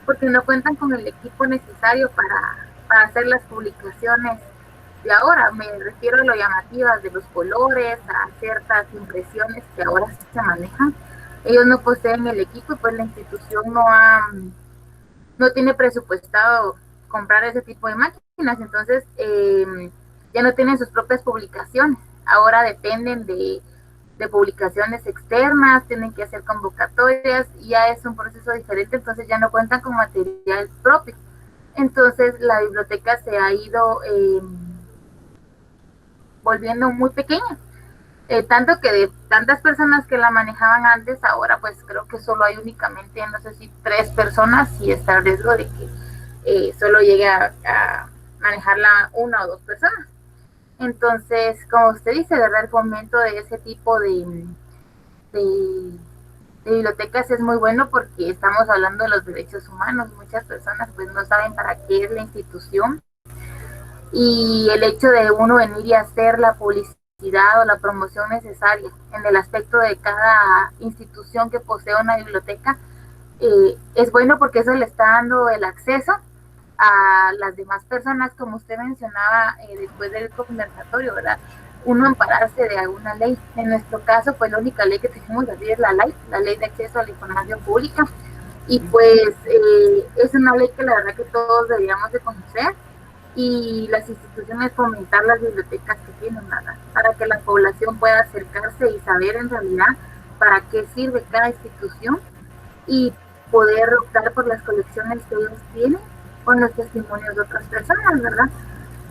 porque no cuentan con el equipo necesario para hacer las publicaciones de ahora. Me refiero a lo llamativas de los colores, a ciertas impresiones que ahora se manejan. Ellos no poseen el equipo y pues la institución no tiene presupuestado comprar ese tipo de máquinas, entonces ya no tienen sus propias publicaciones, ahora dependen de de publicaciones externas, tienen que hacer convocatorias, y ya es un proceso diferente, entonces ya no cuentan con material propio. Entonces la biblioteca se ha ido volviendo muy pequeña. Tanto que de tantas personas que la manejaban antes, ahora pues creo que solo hay únicamente, no sé si 3 personas, y está el riesgo de que solo llegue a manejarla 1 o 2 personas. Entonces, como usted dice, ¿verdad? El fomento de ese tipo de bibliotecas es muy bueno, porque estamos hablando de los derechos humanos. Muchas personas pues no saben para qué es la institución, y el hecho de uno venir y hacer la publicidad o la promoción necesaria en el aspecto de cada institución que posee una biblioteca, es bueno, porque eso le está dando el acceso a las demás personas, como usted mencionaba después del conversatorio, ¿verdad? Uno ampararse de alguna ley. En nuestro caso, pues la única ley que tenemos así es la ley de acceso a la información pública, y pues es una ley que la verdad que todos deberíamos de conocer, y las instituciones fomentar las bibliotecas que tienen, ¿verdad? Para que la población pueda acercarse y saber en realidad para qué sirve cada institución, y poder optar por las colecciones que ellos tienen con los testimonios de otras personas, ¿verdad?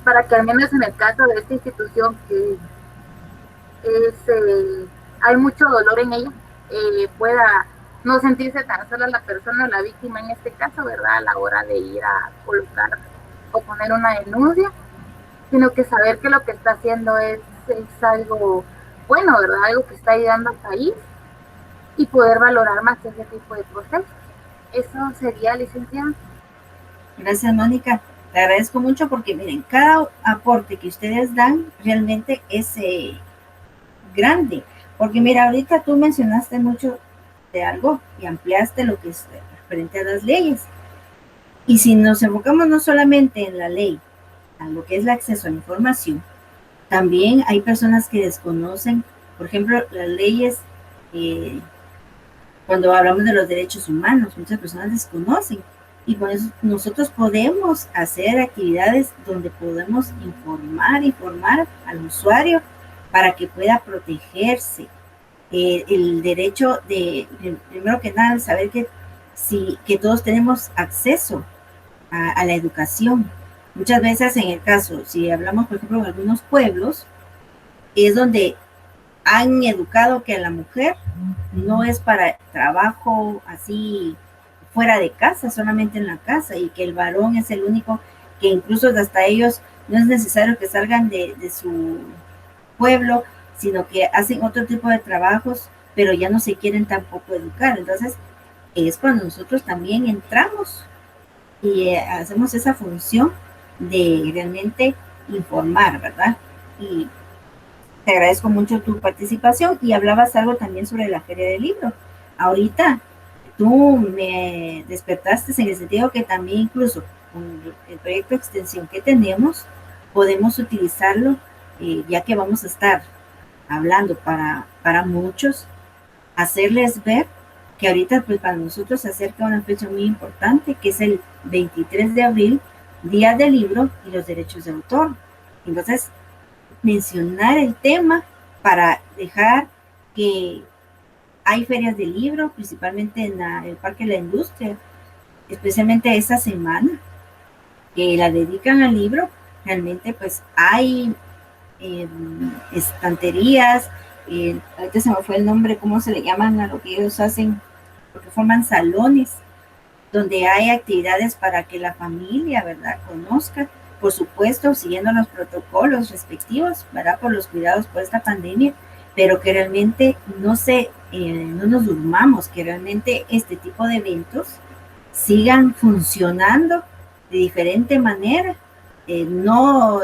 Para que al menos en el caso de esta institución, que es, hay mucho dolor en ella, pueda no sentirse tan sola la persona, la víctima en este caso, ¿verdad? A la hora de ir a colocar o poner una denuncia, sino que saber que lo que está haciendo es algo bueno, ¿verdad? Algo que está ayudando al país, y poder valorar más ese tipo de procesos. Eso sería, licenciada.
Gracias, Mónica. Te agradezco mucho, porque miren, cada aporte que ustedes dan realmente es grande. Porque mira, ahorita tú mencionaste mucho de algo y ampliaste lo que es frente a las leyes. Y si nos enfocamos no solamente en la ley, a lo que es el acceso a la información, también hay personas que desconocen, por ejemplo, las leyes, cuando hablamos de los derechos humanos, muchas personas desconocen, y por eso nosotros podemos hacer actividades donde podemos informar al usuario para que pueda protegerse. El derecho de, primero que nada, saber que todos tenemos acceso a la educación. Muchas veces, en el caso, si hablamos, por ejemplo, en algunos pueblos, es donde han educado que la mujer no es para trabajo así fuera de casa, solamente en la casa, y que el varón es el único, que incluso hasta ellos no es necesario que salgan de su pueblo, sino que hacen otro tipo de trabajos, pero ya no se quieren tampoco educar. Entonces, es cuando nosotros también entramos y hacemos esa función de realmente informar, ¿verdad? Y te agradezco mucho tu participación, y hablabas algo también sobre la Feria del Libro. Ahorita tú me despertaste en el sentido que también, incluso con el proyecto de extensión que tenemos, podemos utilizarlo, ya que vamos a estar hablando para muchos, hacerles ver que ahorita pues para nosotros se acerca una fecha muy importante, que es el 23 de abril, Día del Libro y los Derechos de Autor. Entonces, mencionar el tema para dejar que hay ferias de libro, principalmente en el Parque de la Industria, especialmente esta semana, que la dedican al libro. Realmente pues hay estanterías, ahorita se me fue el nombre, ¿cómo se le llaman a lo que ellos hacen? Porque forman salones donde hay actividades para que la familia, ¿verdad?, conozca, por supuesto, siguiendo los protocolos respectivos, ¿verdad?, por los cuidados por esta pandemia, pero que realmente no nos durmamos, que realmente este tipo de eventos sigan funcionando de diferente manera, no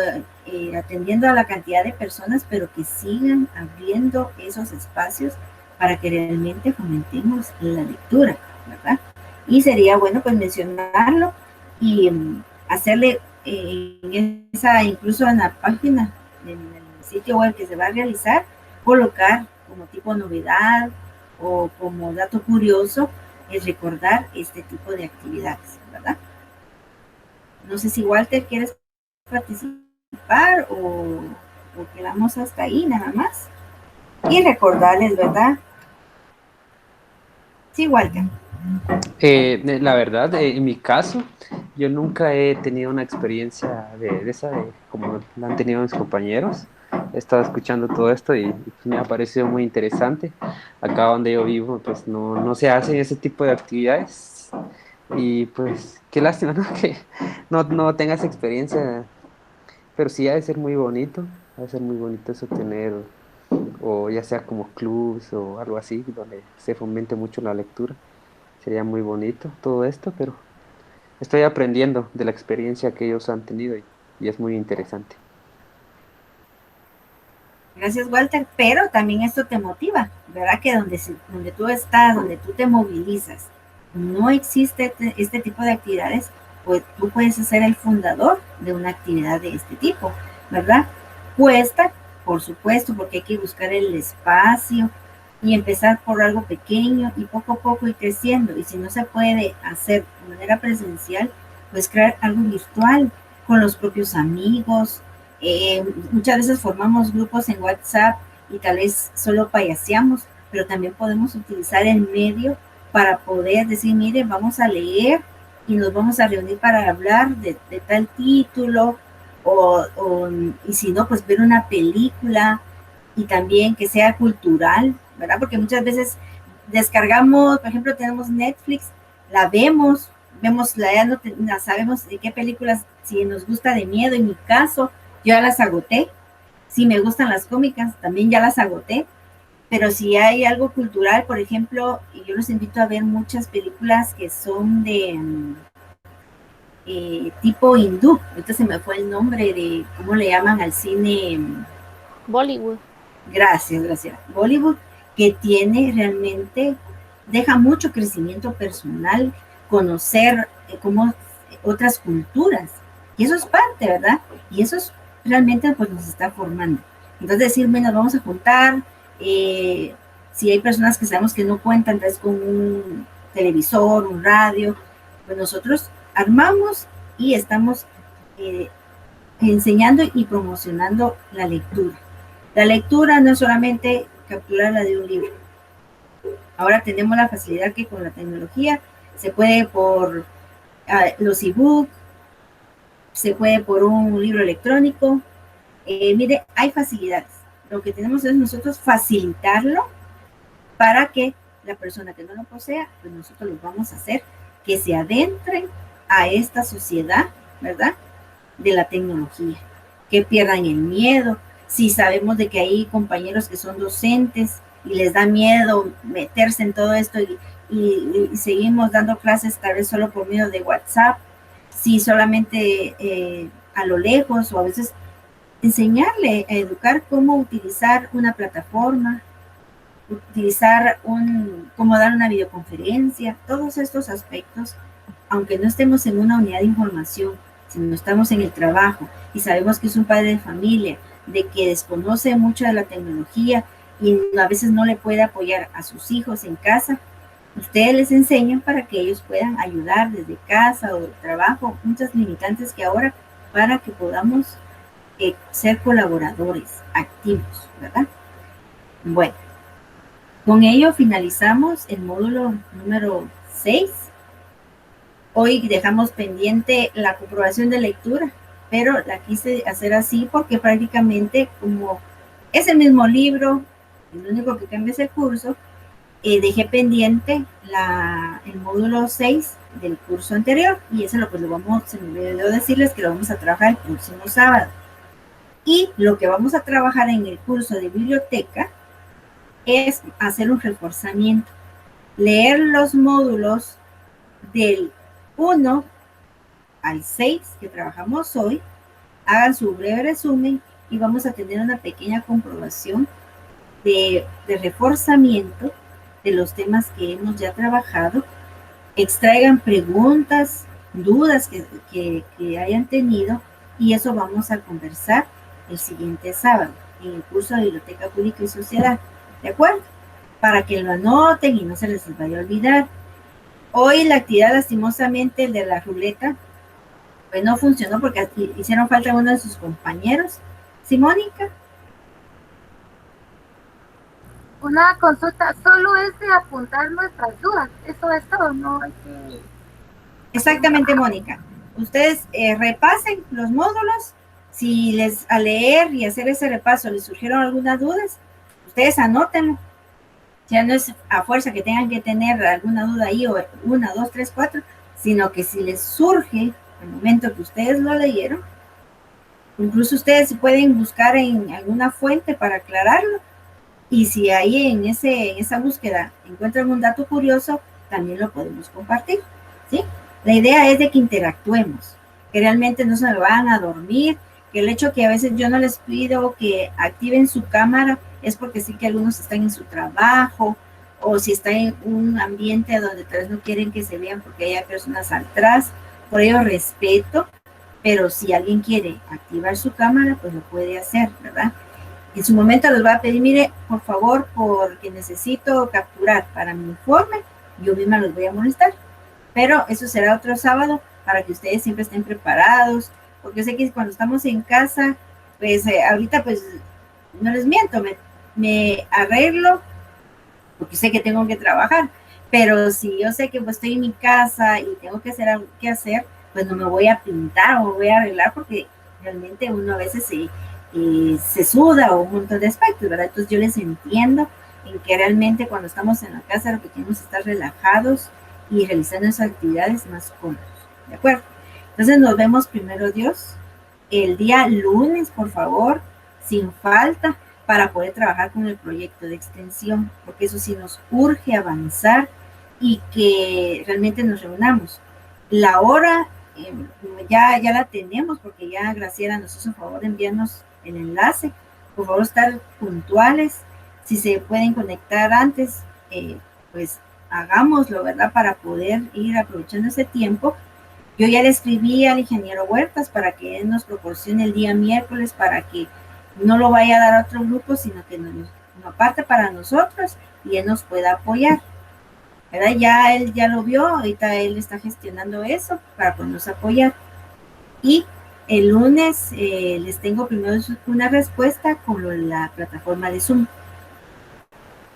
atendiendo a la cantidad de personas, pero que sigan abriendo esos espacios para que realmente fomentemos la lectura, ¿verdad? Y sería bueno pues mencionarlo y hacerle incluso en la página, en el sitio web que se va a realizar, colocar como tipo novedad o como dato curioso, es recordar este tipo de actividades, ¿verdad? No sé si Walter quieres participar o quedamos hasta ahí nada más. y recordarles, ¿verdad? Sí, Walter.
La verdad, en mi caso, yo nunca he tenido una experiencia de esa, como la han tenido mis compañeros. He estado escuchando todo esto y pues, me ha parecido muy interesante. Acá donde yo vivo, pues no se hacen ese tipo de actividades. Y pues qué lástima, ¿no? Que no tengas experiencia, pero sí ha de ser muy bonito. Ha de ser muy bonito eso tener, o ya sea como clubs o algo así, donde se fomente mucho la lectura. Sería muy bonito todo esto, pero estoy aprendiendo de la experiencia que ellos han tenido y es muy interesante.
Gracias, Walter, pero también esto te motiva, ¿verdad? Que donde tú estás, donde tú te movilizas, no existe este tipo de actividades, pues tú puedes ser el fundador de una actividad de este tipo, ¿verdad? Cuesta, por supuesto, porque hay que buscar el espacio y empezar por algo pequeño y poco a poco ir creciendo. Y si no se puede hacer de manera presencial, pues crear algo virtual con los propios amigos. Muchas veces formamos grupos en WhatsApp y tal vez solo payaseamos, pero también podemos utilizar el medio para poder decir, mire, vamos a leer y nos vamos a reunir para hablar de tal título, y si no, pues ver una película y también que sea cultural, ¿verdad? Porque muchas veces descargamos, por ejemplo, tenemos Netflix, la ya no sabemos de qué películas, si nos gusta de miedo, en mi caso, yo ya las agoté. Si me gustan las cómicas, también ya las agoté. Pero si hay algo cultural, por ejemplo, yo los invito a ver muchas películas que son de tipo hindú. Ahorita se me fue el nombre de cómo le llaman al cine.
Bollywood.
Gracias. Bollywood, que tiene realmente, deja mucho crecimiento personal, conocer cómo otras culturas. Y eso es parte, ¿verdad? Y eso es, realmente pues nos está formando. Entonces decir, bueno, vamos a juntar, si hay personas que sabemos que no cuentan entonces con un televisor, un radio, pues nosotros armamos y estamos enseñando y promocionando la lectura. La lectura no es solamente capturarla de un libro. Ahora tenemos la facilidad que con la tecnología se puede por los e-books, se puede por un libro electrónico. Mire, hay facilidades. Lo que tenemos es nosotros facilitarlo para que la persona que no lo posea, pues nosotros lo vamos a hacer que se adentren a esta sociedad, ¿verdad? De la tecnología, que pierdan el miedo. Si sabemos de que hay compañeros que son docentes y les da miedo meterse en todo esto y seguimos dando clases tal vez solo por medio de WhatsApp, si solamente a lo lejos, o a veces enseñarle a educar cómo utilizar una plataforma, cómo dar una videoconferencia, todos estos aspectos, aunque no estemos en una unidad de información, si no estamos en el trabajo y sabemos que es un padre de familia, de que desconoce mucho de la tecnología y a veces no le puede apoyar a sus hijos en casa, ustedes les enseñan para que ellos puedan ayudar desde casa o del trabajo, muchas limitantes que ahora, para que podamos ser colaboradores activos, ¿verdad? Bueno, con ello finalizamos el módulo número 6. Hoy dejamos pendiente la comprobación de lectura, pero la quise hacer así porque prácticamente como es el mismo libro, lo único que cambia es el curso, dejé pendiente el módulo 6 del curso anterior y eso se me olvidó decirles que lo vamos a trabajar el próximo sábado. Y lo que vamos a trabajar en el curso de biblioteca es hacer un reforzamiento, leer los módulos del 1 al 6 que trabajamos hoy, hagan su breve resumen y vamos a tener una pequeña comprobación de reforzamiento de los temas que hemos ya trabajado, extraigan preguntas, dudas que hayan tenido y eso vamos a conversar el siguiente sábado en el curso de Biblioteca Pública y Sociedad, ¿de acuerdo? Para que lo anoten y no se les vaya a olvidar. Hoy la actividad, lastimosamente, el de la ruleta, pues no funcionó porque hicieron falta uno de sus compañeros. ¿Sí, Mónica?
Una consulta, solo es de apuntar nuestras dudas, eso es todo, no hay que...
Exactamente, Mónica. Ustedes repasen los módulos. Si les al leer y hacer ese repaso les surgieron algunas dudas, ustedes anótenlo. Ya no es a fuerza que tengan que tener alguna duda ahí, o 1, 2, 3, 4, sino que si les surge al momento que ustedes lo leyeron, incluso ustedes pueden buscar en alguna fuente para aclararlo. Y si ahí en esa búsqueda encuentran un dato curioso, también lo podemos compartir, ¿sí? La idea es de que interactuemos, que realmente no se me van a dormir, que el hecho que a veces yo no les pido que activen su cámara es porque sí que algunos están en su trabajo, o si están en un ambiente donde tal vez no quieren que se vean porque haya personas atrás. Por ello respeto, pero si alguien quiere activar su cámara, pues lo puede hacer, ¿verdad? En su momento les voy a pedir, mire, por favor, porque necesito capturar para mi informe, yo misma los voy a molestar. Pero eso será otro sábado para que ustedes siempre estén preparados, porque sé que cuando estamos en casa, pues ahorita pues no les miento, me arreglo, porque sé que tengo que trabajar, pero si yo sé que pues estoy en mi casa y tengo que hacer algo que hacer, pues no me voy a pintar o me voy a arreglar, porque realmente uno a veces se suda o un montón de aspectos, ¿verdad? Entonces yo les entiendo en que realmente cuando estamos en la casa lo que queremos es estar relajados y realizando esas actividades más cómodos, ¿de acuerdo? Entonces nos vemos primero Dios el día lunes, por favor, sin falta, para poder trabajar con el proyecto de extensión, porque eso sí nos urge avanzar y que realmente nos reunamos. La hora ya la tenemos, porque ya Graciela nos hizo favor de enviarnos el enlace. Por favor, estar puntuales. Si se pueden conectar antes, pues hagámoslo, ¿verdad? Para poder ir aprovechando ese tiempo. Yo ya le escribí al ingeniero Huertas para que él nos proporcione el día miércoles, para que no lo vaya a dar a otro grupo, sino que nos aparte para nosotros y él nos pueda apoyar, ¿verdad? Ya él ya lo vio, ahorita él está gestionando eso para podernos apoyar. Y el lunes les tengo primero una respuesta con la plataforma de Zoom.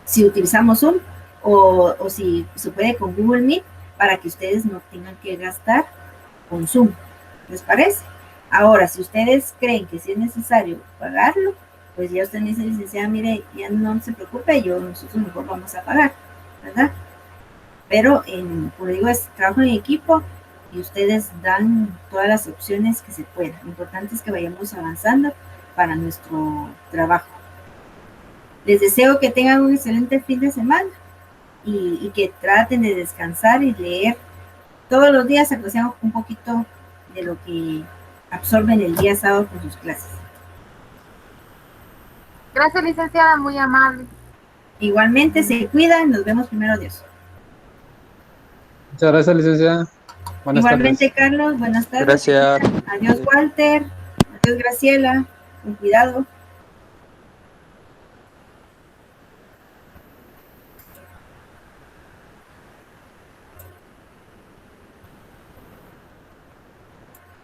Si utilizamos Zoom o si se puede con Google Meet, para que ustedes no tengan que gastar con Zoom. ¿Les parece? Ahora, si ustedes creen que sí es necesario pagarlo, pues ya usted me dice, licenciada, mire, ya no se preocupe, nosotros mejor vamos a pagar, ¿verdad? Pero, como digo, es trabajo en equipo y ustedes dan todas las opciones que se puedan. Lo importante es que vayamos avanzando para nuestro trabajo. Les deseo que tengan un excelente fin de semana y que traten de descansar y leer todos los días, aunque sea un poquito de lo que absorben el día sábado con sus clases.
Gracias, licenciada, muy amable.
Igualmente, se cuidan, nos vemos primero Dios.
Muchas gracias, licenciada. Buenas
Igualmente,
tardes.
Carlos, buenas tardes.
Gracias.
Adiós, Walter. Adiós, Graciela. Con cuidado.